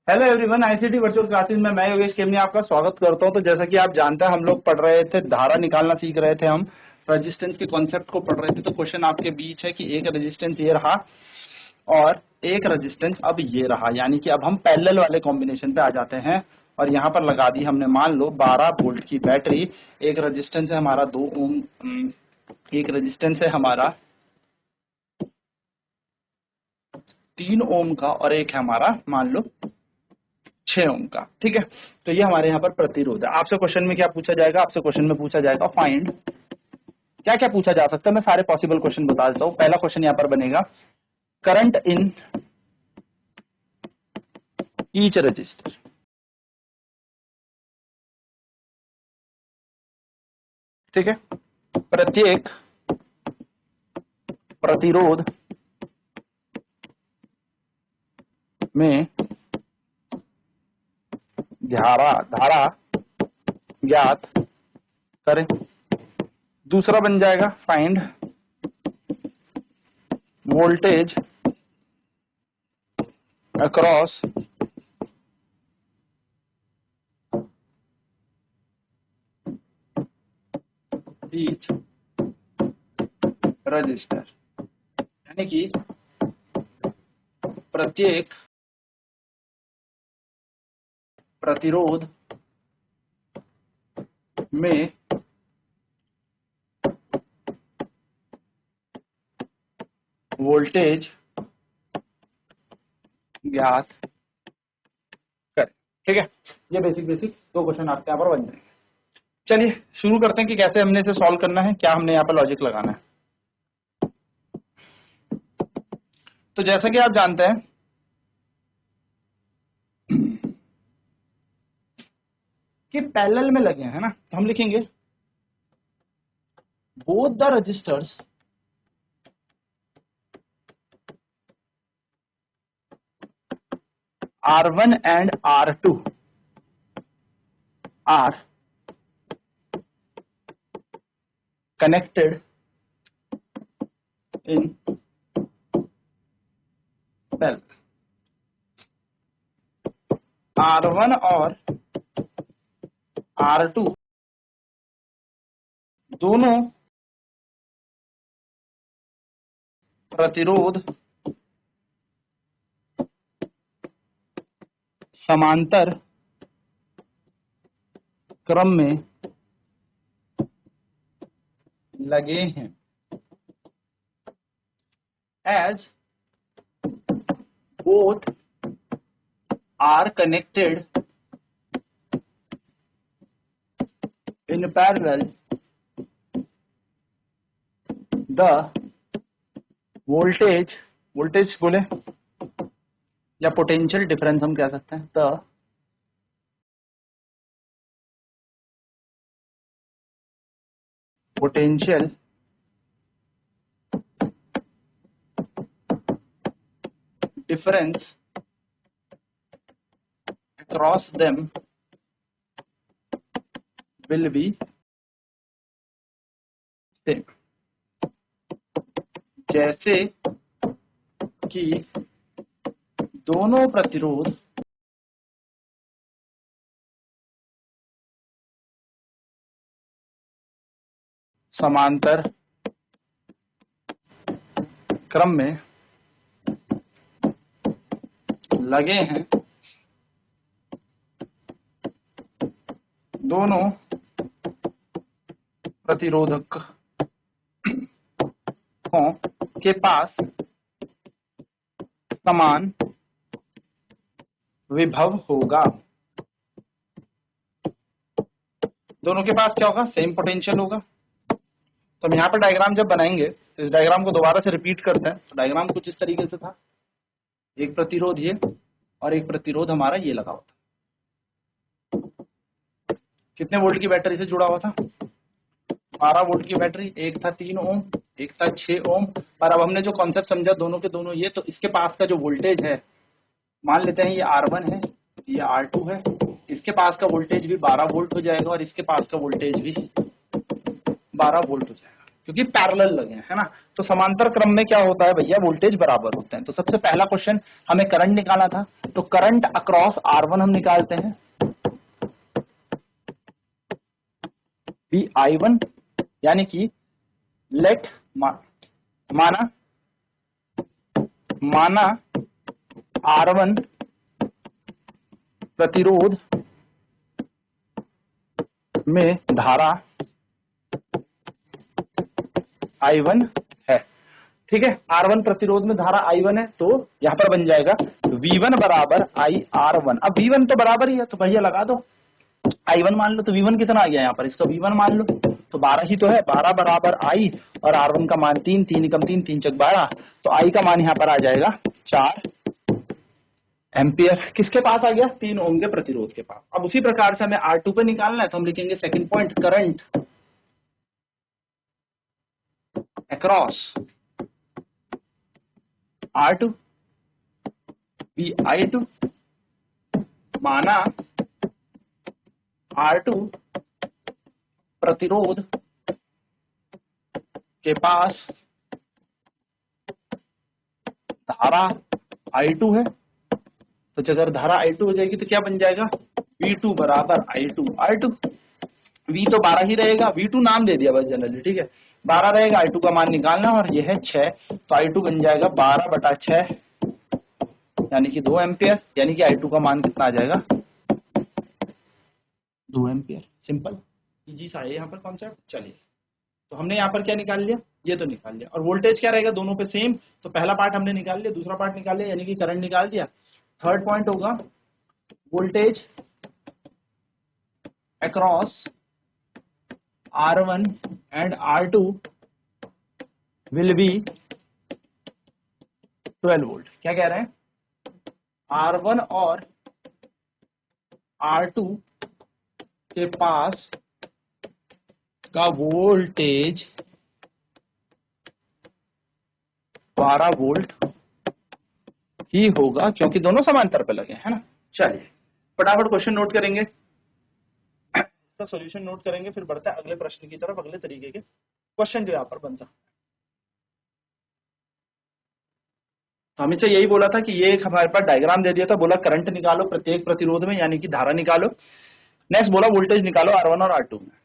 Hello everyone, ICT virtual classes में मैं योगेश केमनी आपका स्वागत करता हूं। तो जैसा कि आप जानते हैं, हम लोग पढ़ रहे थे, धारा निकालना सीख रहे थे, हम रेजिस्टेंस के कॉन्सेप्ट को पढ़ रहे थे। तो क्वेश्चन आपके बीच है कि एक रेजिस्टेंस ये रहा और एक रेजिस्टेंस अब ये रहा, यानी कि अब हम पैरेलल वाले कॉम्बिनेशन पे आ जाते हैं और यहाँ पर लगा दी हमने, मान लो 12 वोल्ट की बैटरी, एक रेजिस्टेंस है हमारा 2 ओम, एक रेजिस्टेंस है हमारा 3 ओम का और एक है हमारा मान लो 6 ओम का। ठीक है, तो ये हमारे यहाँ पर प्रतिरोध है। आपसे क्वेश्चन में क्या पूछा जाएगा? आपसे क्वेश्चन में पूछा जाएगा फाइंड, क्या क्या पूछा जा सकता है, मैं सारे पॉसिबल क्वेश्चन बता देता हूँ। पहला क्वेश्चन यहाँ पर बनेगा करंट इन ईच रजिस्टर। ठीक है, प्रत्येक प्रतिरोध में धारा ज्ञात करें। दूसरा बन जाएगा find voltage across each resistor, यानी कि प्रत्येक प्रतिरोध में वोल्टेज ज्ञात करें। ठीक है, ये बेसिक दो क्वेश्चन आपके यहाँ पर बन जाएंगे। चलिए शुरू करते हैं कि कैसे हमने इसे सॉल्व करना है, क्या हमने यहाँ पर लॉजिक लगाना है। तो जैसा कि आप जानते हैं कि पैरेलल में लगे हैं ना, तो हम लिखेंगे both the registers R1 and R2 are connected in parallel। R1 और R2 दोनों प्रतिरोध समांतर क्रम में लगे हैं। As both are connected in parallel, the voltage बोले या पोटेंशियल डिफरेंस हम कह सकते हैं, the potential difference across them will be same। जैसे कि दोनों प्रतिरोध समांतर क्रम में लगे हैं, दोनों प्रतिरोधकों के पास समान विभव होगा। दोनों के पास क्या होगा? सेम पोटेंशियल होगा। तो हम यहाँ पर डायग्राम जब बनाएंगे तो इस डायग्राम को दोबारा से रिपीट करते हैं। तो डायग्राम कुछ इस तरीके से था, एक प्रतिरोध ये और एक प्रतिरोध हमारा ये लगा हुआ था। कितने वोल्ट की बैटरी से जुड़ा हुआ था? 12 वोल्ट की बैटरी, एक था 3 ओम, एक था 6 ओम। पर अब हमने जो कॉन्सेप्ट समझा, दोनों के दोनों ये, तो इसके पास का जो वोल्टेज है, मान लेते हैं ये R1 है, ये R2 है, इसके पास का वोल्टेज भी 12 वोल्ट हो जाएगा और इसके पास का वोल्टेज भी 12 वोल्ट हो जाएगा, क्योंकि पैरेलल लगे हैं, है ना। तो समांतर क्रम में क्या होता है भैया, वोल्टेज बराबर होते हैं। तो सबसे पहला क्वेश्चन हमें करंट निकालना था, तो करंट अक्रॉस R1 हम निकालते हैं, बी I1, यानी कि लेट माना R1 प्रतिरोध में धारा I1 है, ठीक है। R1 प्रतिरोध में धारा I1 है, तो यहां पर बन जाएगा V1 बराबर IR1। अब V1 तो बराबर ही है, तो भैया लगा दो, I1 मान लो, तो V1 कितना आ गया यहाँ पर, इसका V1 मान लो, तो 12 ही तो है, 12 बराबर I, और R1 का मान 3, 3 एकम 3, 3 चक 12, तो I का मान यहाँ पर आ जाएगा 4 एम्पियर। किसके पास आ गया, 3 ओम के प्रतिरोध के पास। अब उसी प्रकार से हमें R2 पे निकालना है, तो हम लिखेंगे second point, current across R2 be I2 माना R2 प्रतिरोध के पास धारा I2 है, तो अगर धारा I2 हो जाएगी तो क्या बन जाएगा, V2 बराबर I2 R2। V तो 12 ही रहेगा, V2 नाम दे दिया बस जनरली, ठीक है, 12 रहेगा, I2 का मान निकालना, और ये है 6, तो I2 बन जाएगा 12/6, यानी कि 2 एम्पियर, यानी कि I2 का मान कितना आ जाएगा, 2 एम्पियर। सिंपल इजी सा है यहाँ पर कॉन्सेप्ट। चलिए, तो हमने यहाँ पर क्या निकाल लिया, ये तो निकाल लिया, और वोल्टेज क्या रहेगा दोनों पे सेम, तो पहला पार्ट हमने निकाल लिया, दूसरा पार्ट निकाल लिया, यानी कि करंट निकाल दिया। थर्ड पॉइंट होगा voltage across R1 and R2 will be 12 volt. क्या कह रहे हैं, R1 और R2 के पास का वोल्टेज 12 वोल्ट ही होगा, क्योंकि दोनों समांतर पे लगे, है ना। चलिए फटाफट क्वेश्चन नोट करेंगे, इसका सॉल्यूशन नोट करेंगे, फिर बढ़ते हैं अगले प्रश्न की तरफ, अगले तरीके के क्वेश्चन जो यहाँ पर बनता। तो हमें से यही बोला था कि ये एक हमारे पास डायग्राम दे दिया था, बोला करंट निकालो प्रत्येक प्रतिरोध में, यानी कि धारा निकालो। नेक्स्ट बोला वोल्टेज निकालो R1 और R2 में।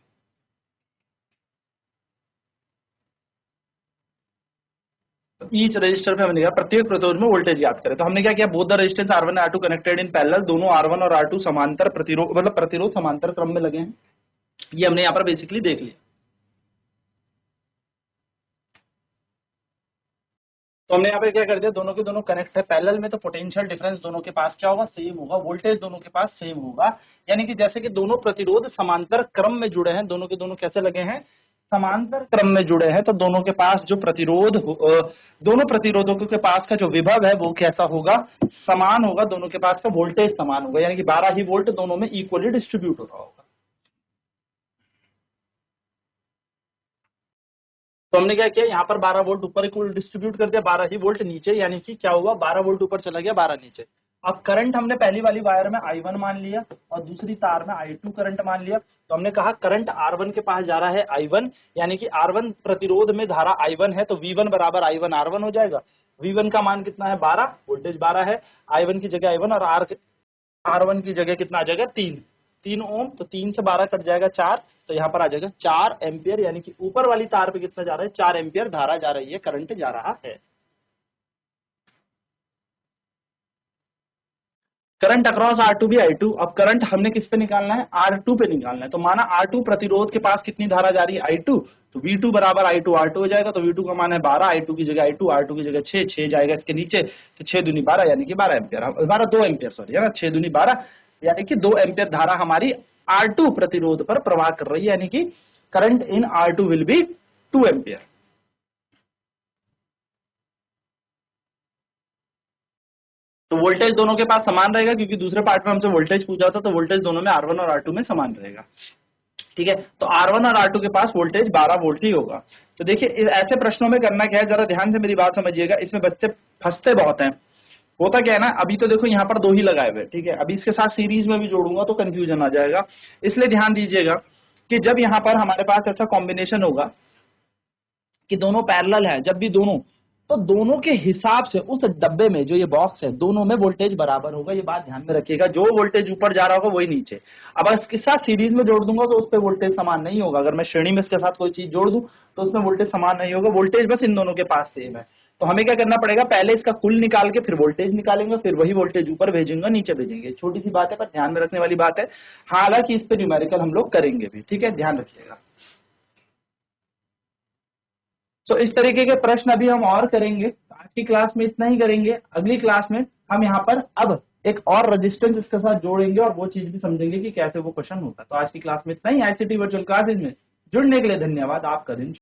ईच रजिस्टर पे हमने कहा प्रत्येक प्रतिरोध में वोल्टेज ज्ञात करें। तो हमने क्या किया, बोथ द रेजिस्टेंस R1 और R2 कनेक्टेड इन पैरेलल, दोनों R1 और R2 समांतर प्रतिरोध, मतलब प्रतिरोध समांतर क्रम में लगे हैं, ये हमने यहाँ पर बेसिकली देख लिया। तो हमने यहाँ पे क्या कर दिया, दोनों के दोनों कनेक्ट है पैरेलल में, तो पोटेंशियल डिफरेंस दोनों के पास क्या होगा, सेम होगा, वोल्टेज दोनों के पास सेम होगा, यानी कि जैसे कि दोनों प्रतिरोध समांतर क्रम में जुड़े हैं, दोनों के दोनों कैसे लगे हैं, समांतर क्रम में जुड़े हैं, तो दोनों के पास जो प्रतिरोध, दोनों प्रतिरोधों के पास का जो विभव है वो कैसा होगा, समान होगा, दोनों के पास का वोल्टेज समान होगा, यानी कि 12 ही वोल्ट दोनों में इक्वली डिस्ट्रीब्यूट हो रहा होगा। तो हमने क्या किया, यहाँ पर 12 वोल्ट ऊपर इक्वल डिस्ट्रीब्यूट कर दिया, 12 ही वोल्ट नीचे, यानी कि क्या हुआ, 12 वोल्ट ऊपर चला गया, 12 नीचे। अब करंट हमने पहली वाली वायर में I1 मान लिया और दूसरी तार में I2 करंट मान लिया। तो हमने कहा करंट R1 के पास जा रहा है I1, यानी कि R1 प्रतिरोध में धारा I1 है, तो V1 बराबर I1 R1 हो जाएगा। V1 का मान कितना है, 12, वोल्टेज 12 है, I1 की जगह I1 और R1 की जगह कितना आ जाएगा, 3 ओम, तो 3 से 12 कट जाएगा 4, तो यहाँ पर आ जाएगा 4 एम्पियर, यानी कि ऊपर वाली तार पे कितना जा रहा है, 4 एम्पियर धारा जा रही है, करंट जा रहा है। करंट अक्रॉस R2 भी I2। अब करंट हमने किस पे निकालना है, R2 पे निकालना है। तो माना R2 प्रतिरोध के पास कितनी धारा जा रही है, I2, तो V2 बराबर I2 R2 हो जाएगा। तो V2 का मान है 12, I2 की जगह I2, R2 की जगह 6 जाएगा इसके नीचे, तो 6 दूनी 12, यानी कि 12 एम्पियर, 2 एम्पियर सॉरी, है ना, 6 दूनी 12, यानी कि 2 एम्पियर धारा हमारी R2 प्रतिरोध पर प्रवाह कर रही है, यानी कि current in R2 will be 2 ampere. तो वोल्टेज दोनों के पास समान रहेगा, क्योंकि दूसरे पार्ट में हमसे वोल्टेज पूछा था, तो वोल्टेज दोनों में R1 और R2 में समान रहेगा, ठीक है। तो R1 और R2 के पास वोल्टेज 12 वोल्ट ही होगा। तो देखिए ऐसे प्रश्नों में करना क्या है, जरा ध्यान से मेरी बात समझिएगा, इसमें बच्चे फंसते बहुत हैं। होता क्या है ना, अभी तो देखो यहाँ पर 2 ही लगाए हुए, ठीक है, अभी इसके साथ सीरीज में भी जोड़ूंगा तो कंफ्यूजन आ जाएगा, इसलिए ध्यान दीजिएगा कि जब यहाँ पर हमारे पास ऐसा कॉम्बिनेशन होगा, कि दोनों पैरेलल है, जब भी दोनों, तो दोनों के हिसाब से उस डब्बे में जो ये बॉक्स है दोनों में वोल्टेज बराबर होगा। ये बात ध्यान में रखिएगा, जो वोल्टेज ऊपर जा रहा होगा वही नीचे। अब इसके साथ सीरीज में जोड़ दूंगा तो उस पर वोल्टेज समान नहीं होगा। अगर मैं श्रेणी में इसके साथ कोई चीज जोड़ दूं तो उसमें वोल्टेज समान नहीं होगा, वोल्टेज बस इन दोनों के पास सेम है। तो हमें क्या करना पड़ेगा, पहले इसका कुल निकाल के फिर वोल्टेज निकालेंगे, फिर वही वोल्टेज ऊपर भेजेंगे नीचे भेजेंगे। छोटी सी बात है पर ध्यान में रखने वाली बात है, हालांकि इस पे न्यूमेरिकल हम लोग करेंगे भी, ठीक है, ध्यान रखिएगा। तो इस तरीके के प्रश्न अभी हम और करेंगे। आज की क्लास में इतना ही करेंगे, अगली क्लास में हम यहाँ पर अब एक और रेजिस्टेंस इसके साथ जोड़ेंगे और वो चीज भी समझेंगे कि कैसे वो क्वेश्चन होता है। तो आज की क्लास में इतना ही। आईसीटी वर्चुअल क्लासेज में जुड़ने के लिए धन्यवाद। आपका दिन